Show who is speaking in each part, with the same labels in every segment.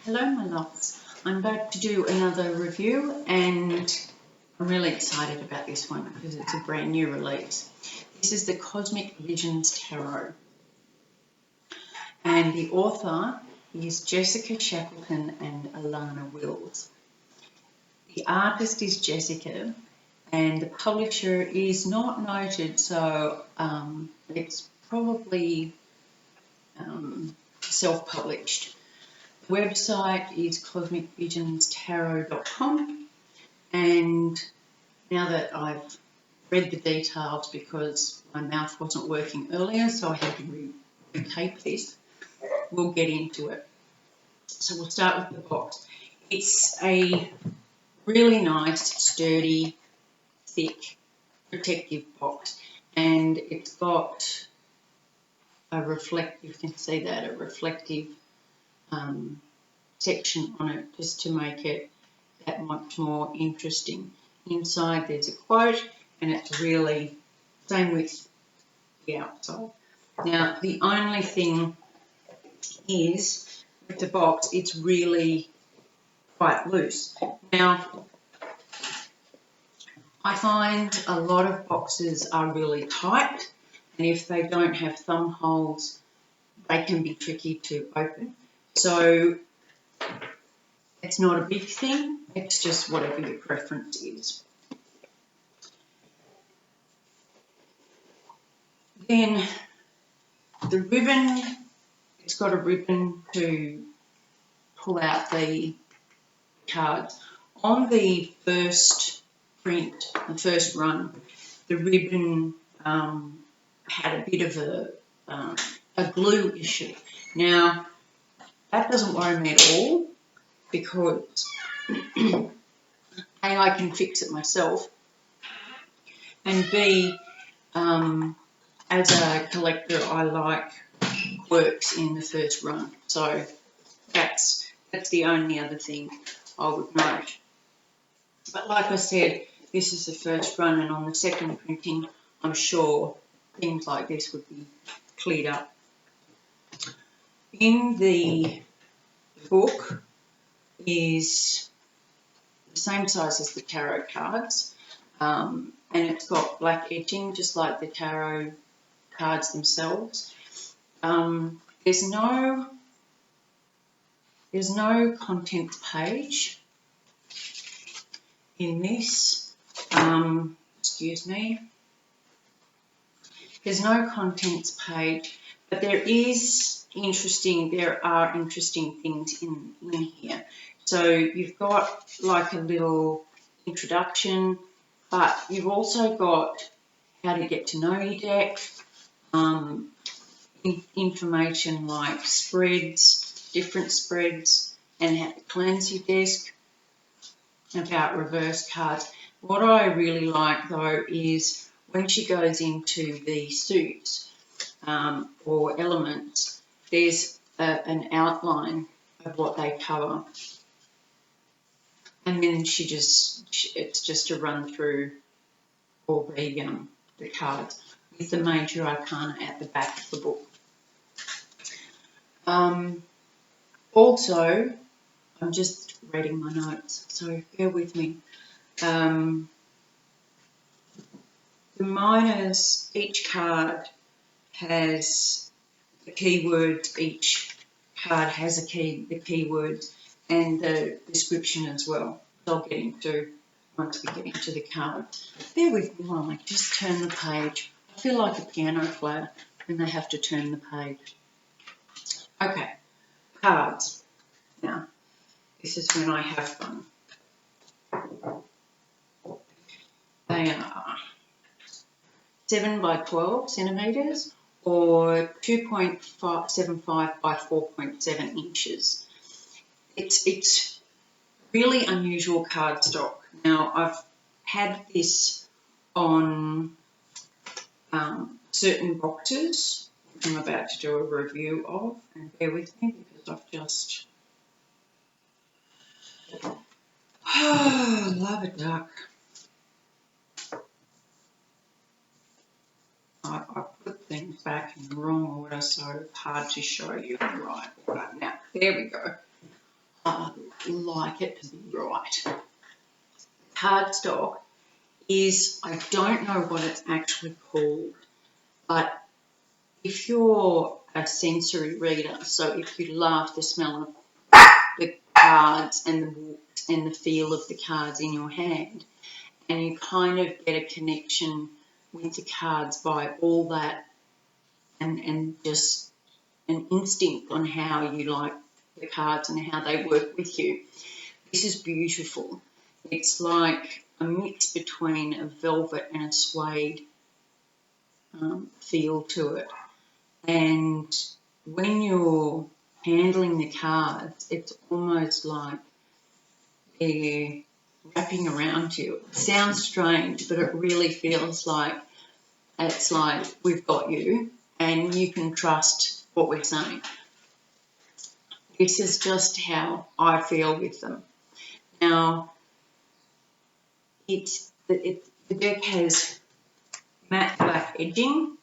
Speaker 1: Hello my loves, I'm back to do another review and I'm really excited about this one because it's a brand new release. This is the Cosmic Visions Tarot and the author is Jessica Shackelton and Alana Wills. The artist is Jessica and the publisher is not noted, so it's probably self-published. The website is cosmicvisionstarot.com, and now that I've read the details because my mouth wasn't working earlier, so I had to retape this, we'll get into it. So we'll start with the box. It's a really nice, sturdy, thick, protective box, and it's got a reflective, you can see that, a reflective section on it just to make it that much more interesting. Inside there's a quote and it's really same with the outside. Now the only thing is with the box it's really quite loose. Now I find a lot of boxes are really tight, and if they don't have thumb holes they can be tricky to open. So it's not a big thing, it's just whatever your preference is. Then the ribbon, it's got a ribbon to pull out the cards. On the first print, the first run, the ribbon had a bit of a glue issue. Now, that doesn't worry me at all because A, I can fix it myself, and B, as a collector, I like quirks in the first run. So that's the only other thing I would note. But like I said, this is the first run, and on the second printing, I'm sure things like this would be cleared up. In the book is the same size as the tarot cards, and it's got black edging just like the tarot cards themselves. There's no contents page in this. Excuse me. There's no contents page, but there are interesting things in here. So you've got like a little introduction, but you've also got how to get to know your deck, information like spreads, different spreads, and how to cleanse your deck, about reverse cards. What I really like though is when she goes into the suits or elements, there's an outline of what they cover, and then it's just a run through all the cards with the major arcana at the back of the book. Also, I'm just reading my notes, so bear with me. The minors, each card has the keywords, each card has the keywords and the description as well. I'll get into once we get into the card. Bear with me while I just turn the page. I feel like a piano player when they have to turn the page. Okay, cards. Now, this is when I have fun. They are 7 by 12 centimetres or 2.75 by 4.7 inches. It's really unusual cardstock. Now, I've had this on certain boxes I'm about to do a review of, and bear with me because I've just love a duck. I put things back in the wrong order, so it's hard to show you right now. There we go. like it to be right. Cardstock is, I don't know what it's actually called, but if you're a sensory reader, so if you love the smell of the cards and the books and the feel of the cards in your hand, and you kind of get a connection with the cards by all that and just an instinct on how you like the cards and how they work with you. This is beautiful. It's like a mix between a velvet and a suede feel to it. And when you're handling the cards, it's almost like they're wrapping around you. It sounds strange, but it really feels like it's like we've got you and you can trust what we're saying. This is just how I feel with them. Now, the deck has matte black edging,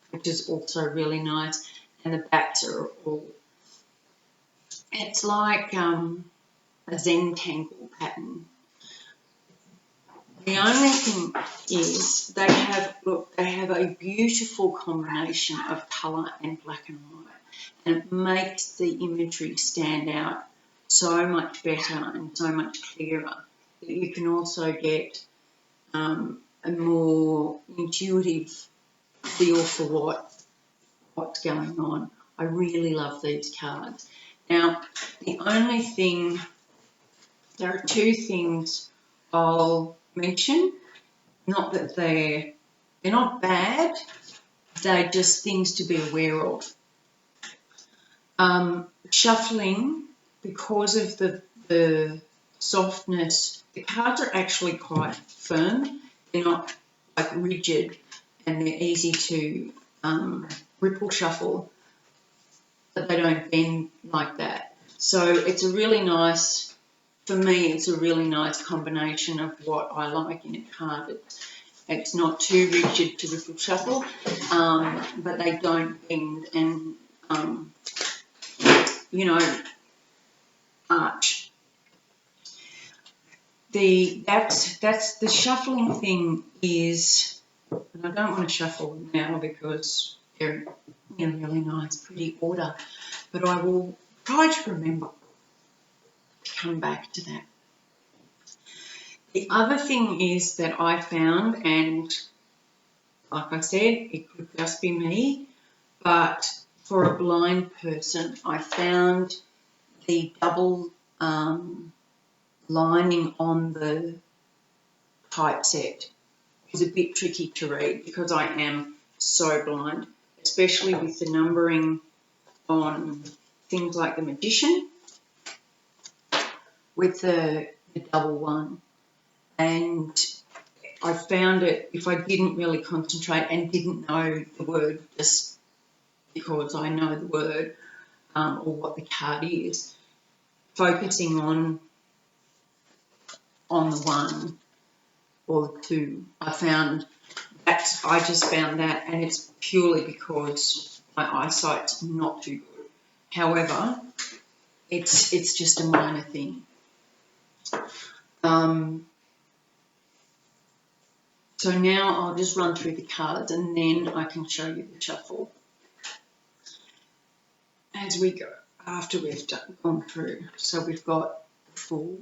Speaker 1: which is also really nice, and the backs are all, it's like a Zentangle pattern. The only thing is they have a beautiful combination of colour and black and white, and it makes the imagery stand out so much better and so much clearer that you can also get a more intuitive feel for what's going on. I really love these cards. Now, the only thing, there are two things I'll mention. Not that they're not bad, they're just things to be aware of. Shuffling, because of the softness, the cards are actually quite firm. They're not like rigid, and they're easy to ripple shuffle, but they don't bend like that. So it's a really nice, for me, it's a really nice combination of what I like in a card. It's not too rigid to ripple shuffle, but they don't bend and, arch. That's the shuffling thing is, and I don't want to shuffle them now because they're in really nice, pretty order, but I will try to remember to come back to that. The other thing is that I found, and like I said, it could just be me, but for a blind person, I found the double lining on the typeset is a bit tricky to read because I am so blind, especially with the numbering on things like the Magician with the double one. And I found it, if I didn't really concentrate and didn't know the word just because I know the word or what the card is, focusing on the one or the two, I just found that, and it's purely because my eyesight's not too good. However, it's just a minor thing. So now I'll just run through the cards and then I can show you the shuffle as we go after we've gone through. So we've got the Fool,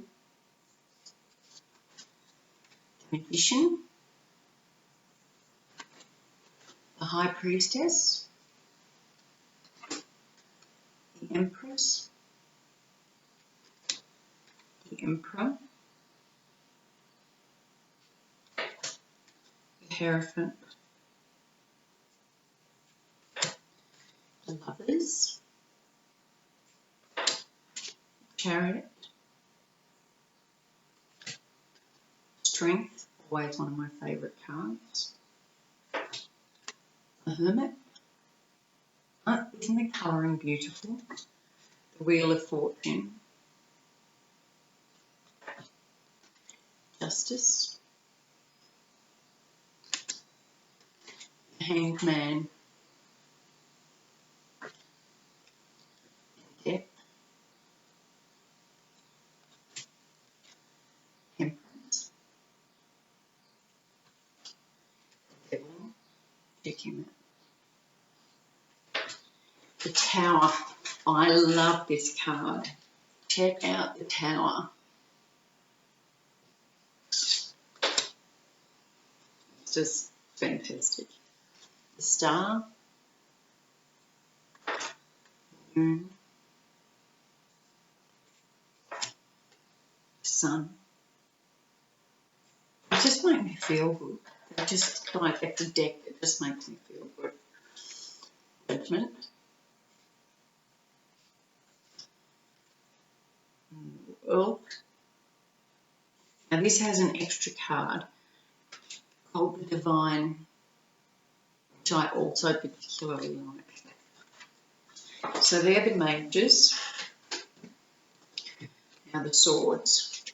Speaker 1: the Magician, the High Priestess, the Empress, the Emperor, the Hierophant, the Lovers, Chariot, Strength, always one of my favourite cards, the Hermit. Oh, isn't the colouring beautiful? The Wheel of Fortune, Justice, the Hanged Man, Death, Check him out. The Tower. I love this card. Check out the Tower. It's just fantastic. The Star. Moon. Sun. It just makes me feel good. It just like at the deck, it just makes me feel good. Judgment. World. Now this has an extra card called the Divine, which I also particularly like. So they're the Mages. Now the Swords.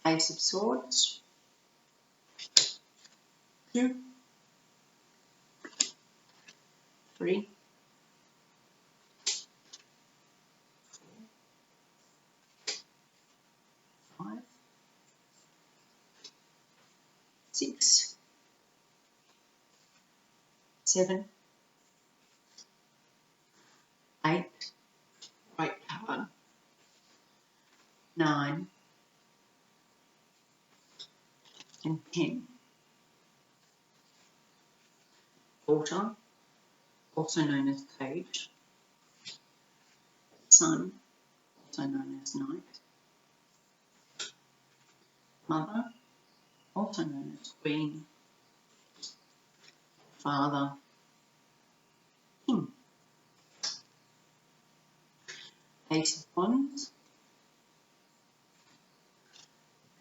Speaker 1: Ace of Swords. 2, 3, 4, 5, 6, 7, 8, great card, 9, and 10. Daughter, also known as Page. Sun, also known as Knight. Mother, also known as Queen. Father, King. Ace of Wands.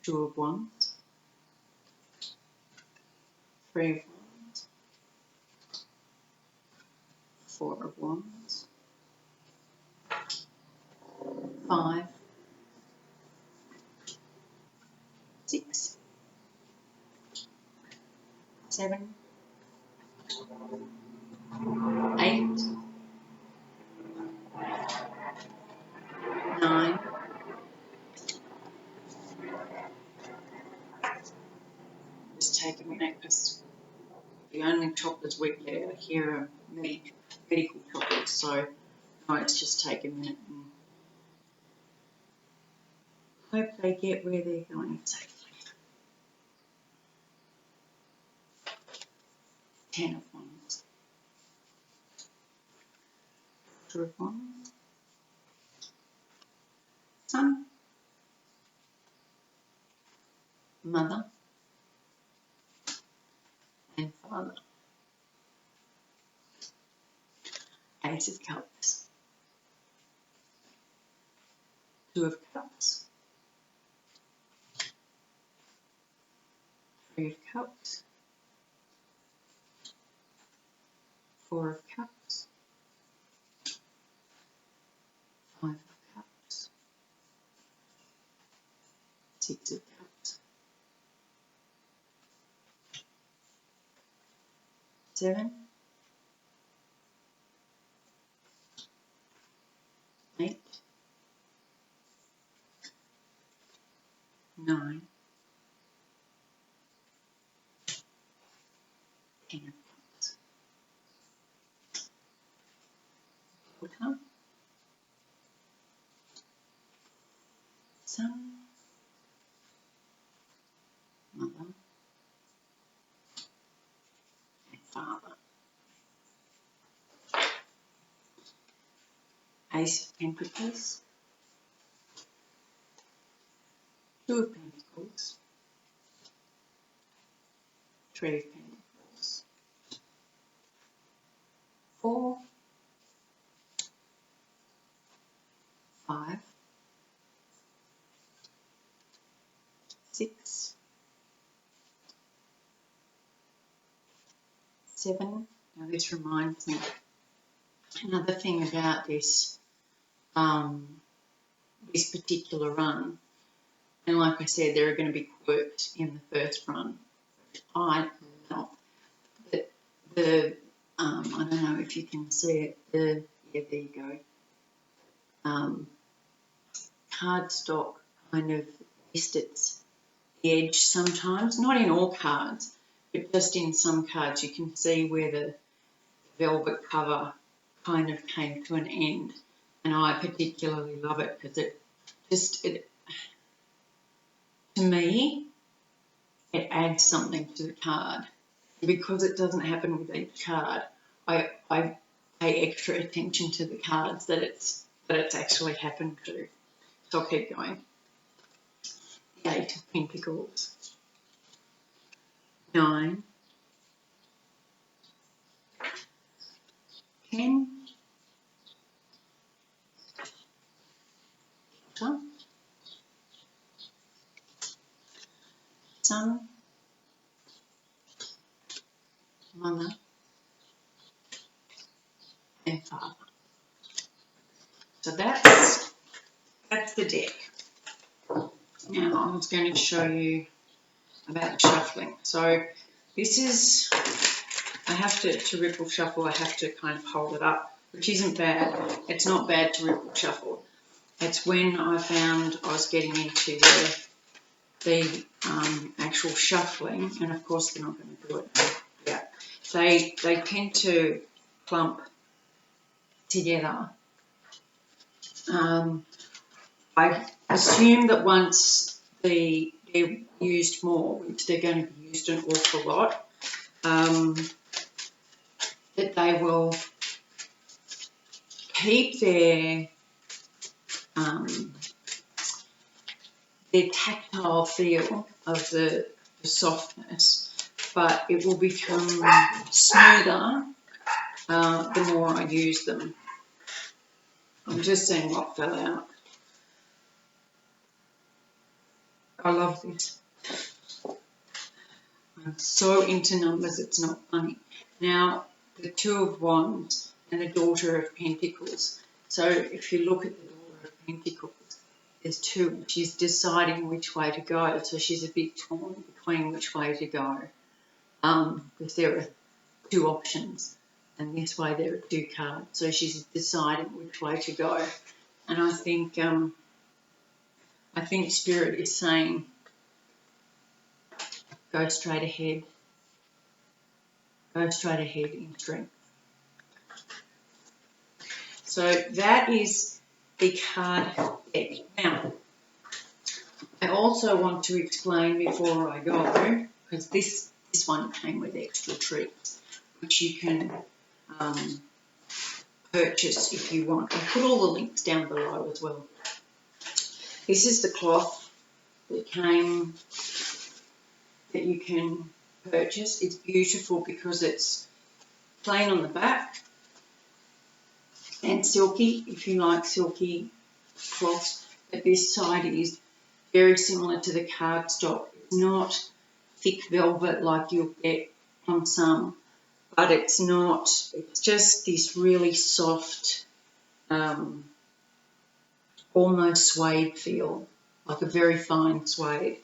Speaker 1: 2 of Wands. 3 of Wands. 4 of Wands. 5, 6, 7, 8, 9, just take a minute because the only chocolates we get out here are medical chocolates, so let's just take a minute and hope they get where they're going safely. 10 of Wands. Daughter of Wands. Sun. Mother. And Father. Ace of Cups. 2 of Cups. 3 of Cups. 4 of Cups. 5 of Cups. 6 of Cups. 7. 8. 9. 10 of Cups. Daughter. Son. Mother. And Father. Ace of Pentacles. 2 of Pentacles. 3 of Pentacles. 4. 5. 6. 7. Now this reminds me another thing about this this particular run, and like I said, there are going to be quirks in the first run. I love, but the I don't know if you can see it. Yeah, there you go. Cardstock kind of missed its edge sometimes, not in all cards, but just in some cards you can see where the velvet cover kind of came to an end, and I particularly love it because to me, it adds something to the card. Because it doesn't happen with each card, I pay extra attention to the cards that it's actually happened to. So I'll keep going. The 8 of Pentacles, 9, 10, Sun, Mother, and Father. So that's the deck. Now I'm just going to show you about shuffling. So this is, I have to ripple shuffle, I have to kind of hold it up, which isn't bad. It's not bad to ripple shuffle. It's when I found I was getting into the actual shuffling, and of course they're not going to do it. Yeah, they tend to clump together. I assume that once they're used more, which they're going to be used an awful lot, that they will keep their tactile feel of the softness, but it will become smoother the more I use them. I'm just seeing what fell out. I love this. I'm so into numbers, it's not funny. Now, the 2 of Wands and the Daughter of Pentacles. So if you look at the Daughter of Pentacles, there's 2. She's deciding which way to go. So she's a bit torn between which way to go. Because there are 2 options. And this way there are 2 cards. So she's deciding which way to go. And I think Spirit is saying, go straight ahead. Go straight ahead in strength. So that is the card deck. Now, I also want to explain before I go, because this one came with extra treats, which you can purchase if you want. I'll put all the links down below as well. This is the cloth that came that you can purchase. It's beautiful because it's plain on the back and silky, if you like silky cloths. But this side is very similar to the cardstock. It's not thick velvet like you'll get on some, but it's not, it's just this really soft, almost suede feel, like a very fine suede,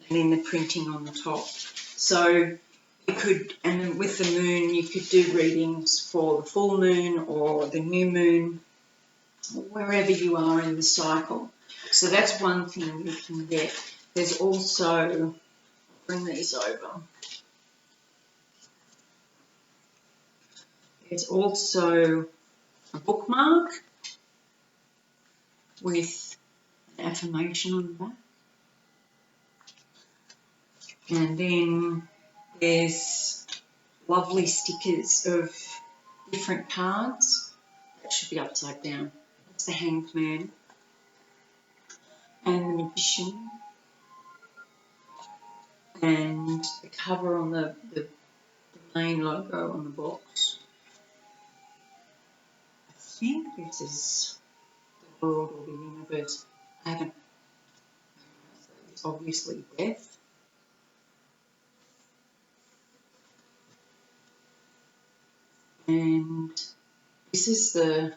Speaker 1: and then the printing on the top. So you could, and with the moon, you could do readings for the full moon or the new moon, wherever you are in the cycle. So that's one thing you can get. There's also, bring these over. There's also a bookmark with an affirmation on the back. And then there's lovely stickers of different cards. That should be upside down. That's the Hanged Man and the Magician. And the cover on the main logo on the box. I think this is the world or the universe. I haven't. It's obviously death. And this is the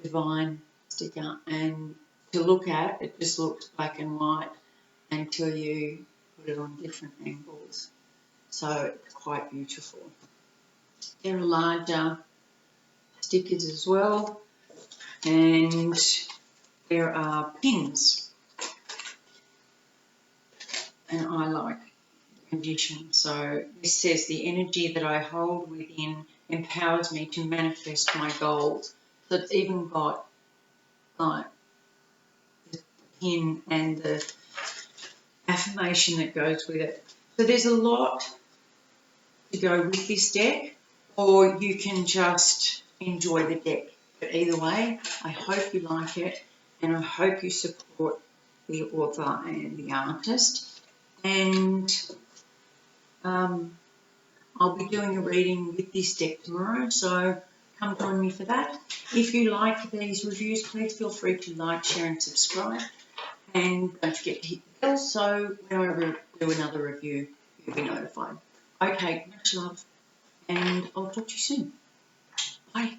Speaker 1: divine sticker, and to look at, it just looks black and white until you put it on different angles. So it's quite beautiful. There are larger stickers as well, and there are pins, and I like condition. So this says the energy that I hold within empowers me to manifest my goals. So it's even got like the pin and the affirmation that goes with it. So there's a lot to go with this deck, or you can just enjoy the deck. But either way, I hope you like it, and I hope you support the author and the artist. And I'll be doing a reading with this deck tomorrow, so come join me for that. If you like these reviews, please feel free to like, share and subscribe. And don't forget to hit the bell so when I do another review, you'll be notified. Okay, much love, and I'll talk to you soon. Bye.